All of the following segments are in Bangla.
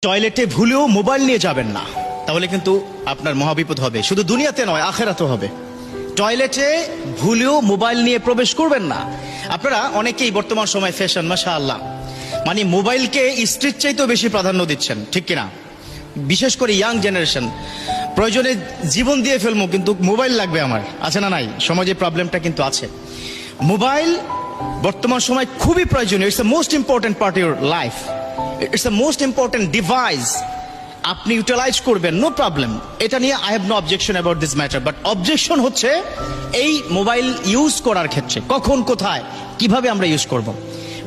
টয়লেটে ভুলেও মোবাইল নিয়ে যাবেন না, তাহলে কিন্তু আপনার মহাবিপদ হবে। শুধু দুনিয়াতে নয়, আখেরাতেও হবে। টয়লেটে ভুলেও মোবাইল নিয়ে প্রবেশ করবেন না। আপনারা অনেকেই বর্তমান সময় ফ্যাশন, মাশাআল্লাহ, মানে মোবাইলকে স্ত্রীর চাইতেও বেশি প্রাধান্য দিচ্ছেন, ঠিক কিনা? বিশেষ করে ইয়াং জেনারেশন, প্রয়োজনে জীবন দিয়ে ফেলবো কিন্তু মোবাইল লাগবে আমার, আছে না নাই? সমাজে প্রবলেমটা কিন্তু আছে। মোবাইল বর্তমান সময় খুবই প্রয়োজনীয়। It's the most important part of your life. It's the most important device. আপনি ইউটিলাইজ করবেন, নো প্রবলেম, এটা নিয়ে I have no objection about this matter. But objection হচ্ছে এই মোবাইল ইউজ করার ক্ষেত্রে, কখন, কোথায়, কিভাবে আমরা ইউজ করব।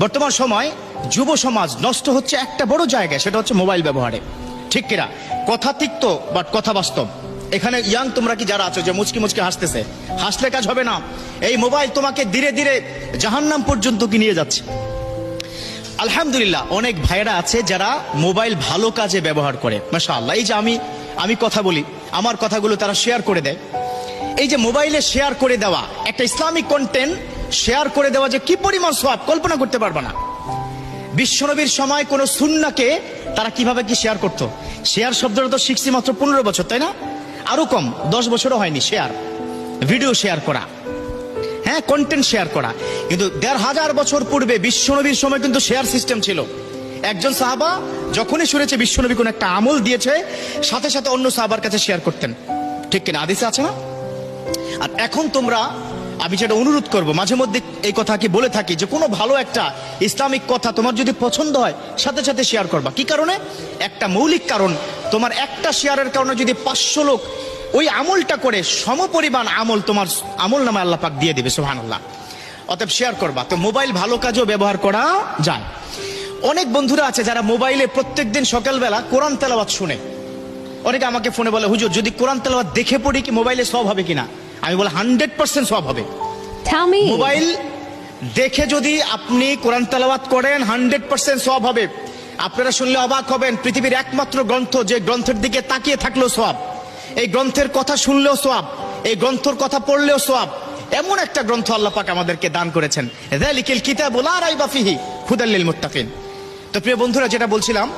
বর্তমান সময় যুব সমাজ নষ্ট হচ্ছে একটা বড় জায়গায়, সেটা হচ্ছে মোবাইল ব্যবহারে, ঠিক কিনা? কথা তিক্ত বাট কথা বাস্তব। এখানে ইয়াং তোমরা কি যারা আছো যে মুচকি মুচকি হাসতেছে, হাসলে কাজ হবে না। এই মোবাইল তোমাকে ধীরে ধীরে জাহান্নাম পর্যন্ত কি নিয়ে যাচ্ছে। আলহামদুলিল্লাহ, অনেক ভাইরা আছে যারা মোবাইল ভালো কাজে ব্যবহার করে, মাশাআল্লাহ। এই যে আমি কথা বলি, আমার কথাগুলো তারা শেয়ার করে দেয়। এই যে মোবাইলে শেয়ার করে দেওয়া একটা ইসলামিক কন্টেন্ট শেয়ার করে দেওয়া যে কি পরিমাণ সওয়াব কল্পনা করতে পারবে না। বিশ্বনবীর সময় কোন সুন্নাহকে তারা কিভাবে কি শেয়ার করতো? শেয়ার শব্দটা তো শিখছি মাত্র 15 বছর, তাই না? আরো কম, 10 বছরও হয়নি। শেয়ার, ভিডিও শেয়ার করা, হ্যাঁ, কন্টেন্ট শেয়ার করা। কিন্তু 1500 বছর পূর্বে বিশ্বনবীর সময় কিন্তু শেয়ার সিস্টেম ছিল। একজন সাহাবা যখনই শুনেছে বিশ্বনবী কোন একটা আমল দিয়েছে, সাথে সাথে অন্য সাহাবার কাছে শেয়ার করতেন, ঠিক কিনা? হাদিসে আছে না? আর এখন তোমরা, আমি যেটা অনুরোধ করব, মাঝে মধ্যে এই কথা কি বলে থাকি যে কোনো ভালো একটা ইসলামিক কথা তোমার যদি পছন্দ হয়, সাথে সাথে শেয়ার করবা। কি কারণে? একটা মৌলিক কারণ, তোমার একটা শেয়ারের কারণে যদি 500 লোক ওই আমলটা করে, সমপরিমাণ আমল তোমার আমল নামে আল্লাহ পাক দিয়ে দিবে, সুবহানাল্লাহ। অতএব শেয়ার করবা। তো মোবাইল ভালো কাজেও ব্যবহার করা যায়। অনেক বন্ধুরা আছে যারা মোবাইলে প্রত্যেকদিন সকালবেলা কোরআন তেলাওয়াত শুনে। অনেকে আমাকে ফোনে বলে, হুজুর যদি কোরআন তেলাওয়াত দেখে পড়ি কি মোবাইলে সওয়াব হবে কিনা? আমি বলি 100% সওয়াব হবে। মোবাইল দেখে যদি আপনি কোরআন তেলাওয়াত করেন 100% সওয়াব হবে। আপনারা শুনলে অবাক হবেন, পৃথিবীর একমাত্র গ্রন্থ যে গ্রন্থের দিকে তাকিয়ে থাকলেও সওয়াব, এই গ্রন্থের কথা শুনলেও সওয়াব, এই গ্রন্থের কথা পড়লেও সওয়াব। এমন একটা গ্রন্থ আল্লাহ পাক আমাদেরকে দান করেছেন, যালিকাল কিতাবু লা রাইবা ফিহি হুদাল লিল মুত্তাকিন। তো প্রিয় বন্ধুরা, যেটা বলছিলাম,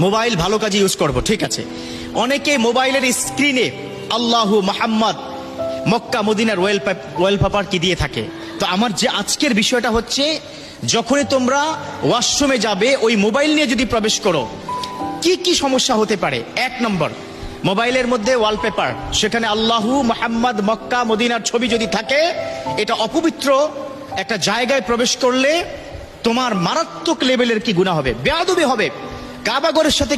মোবাইল ভালো কাজে ইউজ করব, ঠিক আছে। অনেকে মোবাইলের স্ক্রিনে আল্লাহু মুহাম্মদ, মক্কা মদিনার ওয়ালপেপার কি দিয়ে থাকে। তো আমার যে আজকের বিষয়টা হচ্ছে, যখনই তোমরা ওয়াশরুমে যাবে, ওই মোবাইল নিয়ে যদি প্রবেশ করো, কি কি সমস্যা হতে পারে। 1 নম্বর, মোবাইলের মধ্যে ওয়ালপেপার, সেখানে আল্লাহু মুহাম্মদ মক্কা মদিনার ছবি যদি থাকে, এটা অপবিত্র একটা জায়গায় প্রবেশ করলে তোমার মারাত্মক লেভেলের কি গুনাহ হবে, বেয়াদবি হবে। কাবাঘরের সাথে